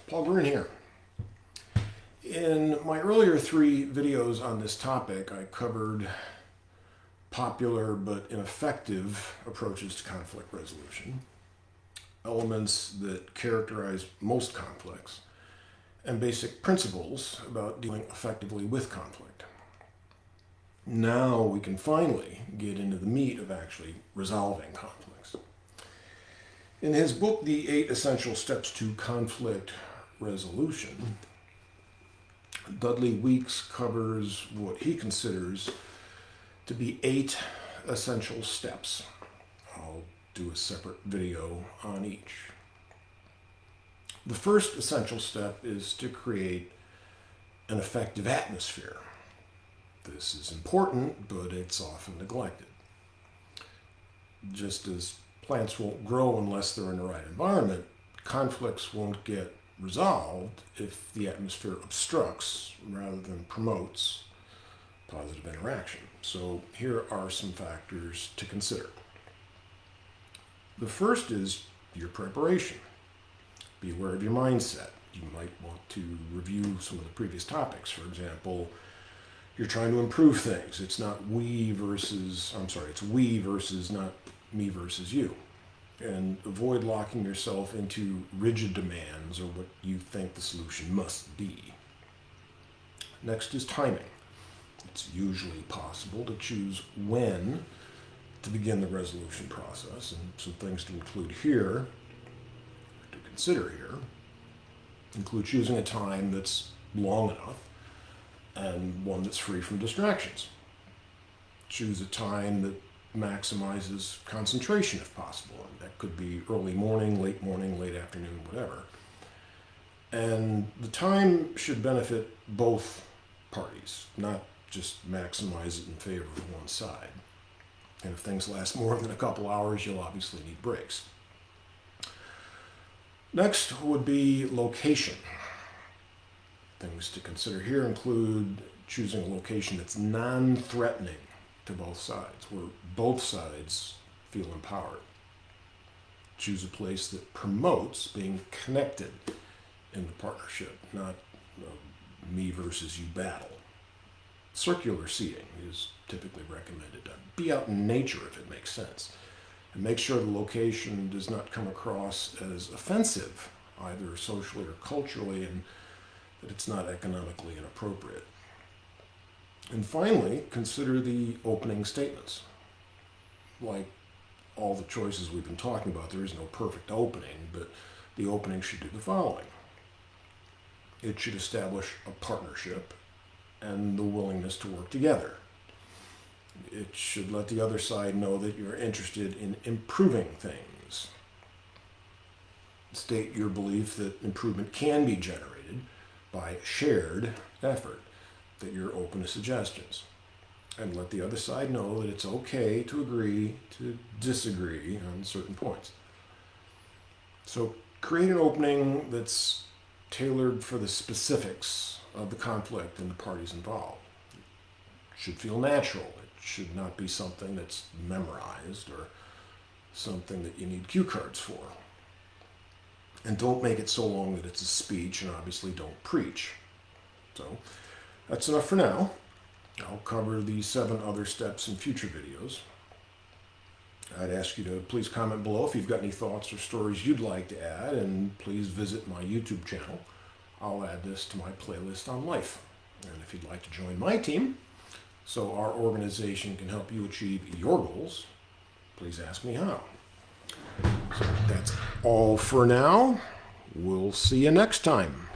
Paul Green here. In my earlier 3 videos on this topic, I covered popular but ineffective approaches to conflict resolution, elements that characterize most conflicts, and basic principles about dealing effectively with conflict. Now we can finally get into the meat of actually resolving conflicts. In his book, The 8 Essential Steps to Conflict Resolution, Dudley Weeks covers what he considers to be 8 essential steps. I'll do a separate video on each. The first essential step is to create an effective atmosphere. This is important, but it's often neglected. Just as plants won't grow unless they're in the right environment, conflicts won't get resolved if the atmosphere obstructs rather than promotes positive interaction. So here are some factors to consider. The first is your preparation. Be aware of your mindset. You might want to review some of the previous topics. For example, you're trying to improve things. It's we versus not me versus you. And avoid locking yourself into rigid demands or what you think the solution must be. Next is timing. It's usually possible to choose when to begin the resolution process, and some things to include here, to consider here, include choosing a time that's long enough and one that's free from distractions. Choose a time that maximizes concentration if possible. And that could be early morning, late afternoon, whatever. And the time should benefit both parties, not just maximize it in favor of one side. And if things last more than a couple hours, you'll obviously need breaks. Next would be location. Things to consider here include choosing a location that's non-threatening to both sides, where both sides feel empowered. Choose a place that promotes being connected in the partnership, not me versus you battle. Circular seating is typically recommended. Be out in nature if it makes sense. And make sure the location does not come across as offensive, either socially or culturally, and that it's not economically inappropriate. And finally, consider the opening statements. Like all the choices we've been talking about, there is no perfect opening, but the opening should do the following. It should establish a partnership and the willingness to work together. It should let the other side know that you're interested in improving things. State your belief that improvement can be generated by shared effort, that you're open to suggestions, and let the other side know that it's okay to agree to disagree on certain points. So create an opening that's tailored for the specifics of the conflict and the parties involved. It should feel natural. It should not be something that's memorized or something that you need cue cards for. And don't make it so long that it's a speech, and obviously don't preach. So that's enough for now. I'll cover the 7 other steps in future videos. I'd ask you to please comment below if you've got any thoughts or stories you'd like to add, and please visit my YouTube channel. I'll add this to my playlist on life. And if you'd like to join my team, so our organization can help you achieve your goals, please ask me how. So that's all for now. We'll see you next time.